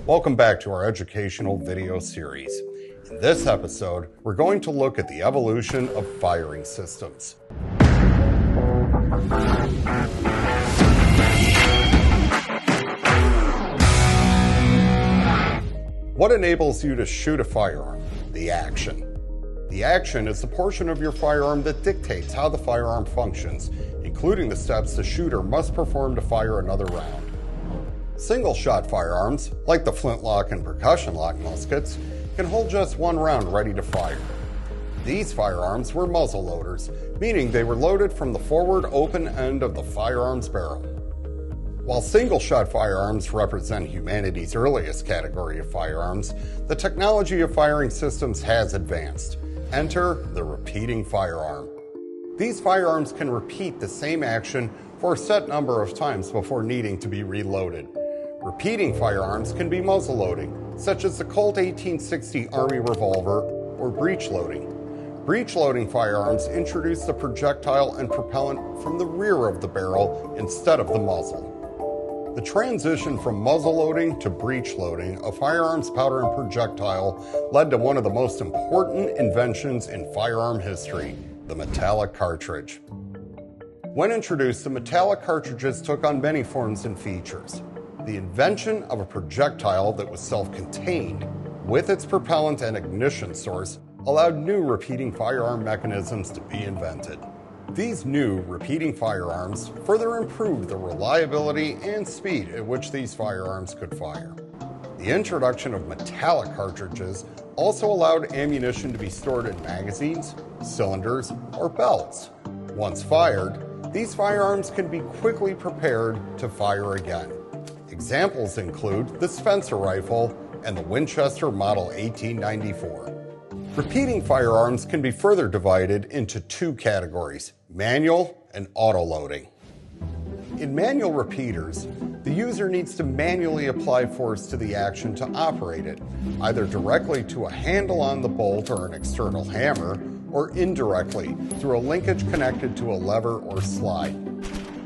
Welcome back to our educational video series. In this episode, we're going to look at the evolution of firing systems. What enables you to shoot a firearm? The action. The action is the portion of your firearm that dictates how the firearm functions, including the steps the shooter must perform to fire another round. Single-shot firearms, like the flintlock and percussion-lock muskets, can hold just one round ready to fire. These firearms were muzzle loaders, meaning they were loaded from the forward open end of the firearm's barrel. While single-shot firearms represent humanity's earliest category of firearms, the technology of firing systems has advanced. Enter the repeating firearm. These firearms can repeat the same action for a set number of times before needing to be reloaded. Repeating firearms can be muzzle loading, such as the Colt 1860 Army revolver, or breech loading. Breech loading firearms introduce the projectile and propellant from the rear of the barrel instead of the muzzle. The transition from muzzle loading to breech loading of firearms powder and projectile led to one of the most important inventions in firearm history, the metallic cartridge. When introduced, the metallic cartridges took on many forms and features. The invention of a projectile that was self-contained, with its propellant and ignition source, allowed new repeating firearm mechanisms to be invented. These new repeating firearms further improved the reliability and speed at which these firearms could fire. The introduction of metallic cartridges also allowed ammunition to be stored in magazines, cylinders, or belts. Once fired, these firearms can be quickly prepared to fire again. Examples include the Spencer rifle and the Winchester Model 1894. Repeating firearms can be further divided into two categories, manual and auto-loading. In manual repeaters, the user needs to manually apply force to the action to operate it, either directly to a handle on the bolt or an external hammer, or indirectly through a linkage connected to a lever or slide.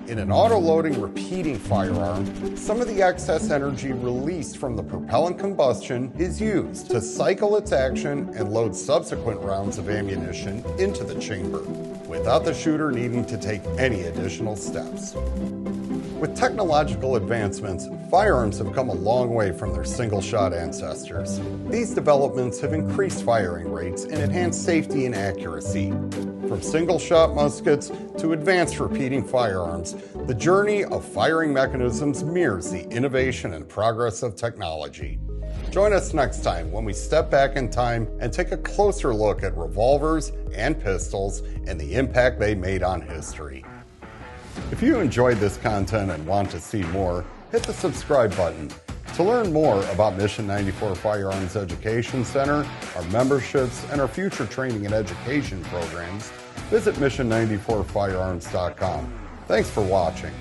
In an auto-loading repeating firearm, some of the excess energy released from the propellant combustion is used to cycle its action and load subsequent rounds of ammunition into the chamber, without the shooter needing to take any additional steps. With technological advancements, firearms have come a long way from their single-shot ancestors. These developments have increased firing rates and enhanced safety and accuracy. From single-shot muskets to advanced repeating firearms, the journey of firing mechanisms mirrors the innovation and progress of technology. Join us next time when we step back in time and take a closer look at revolvers and pistols and the impact they made on history. If you enjoyed this content and want to see more, hit the subscribe button. To learn more about Mission 94 Firearms Education Center, our memberships, and our future training and education programs, visit Mission94Firearms.com. Thanks for watching.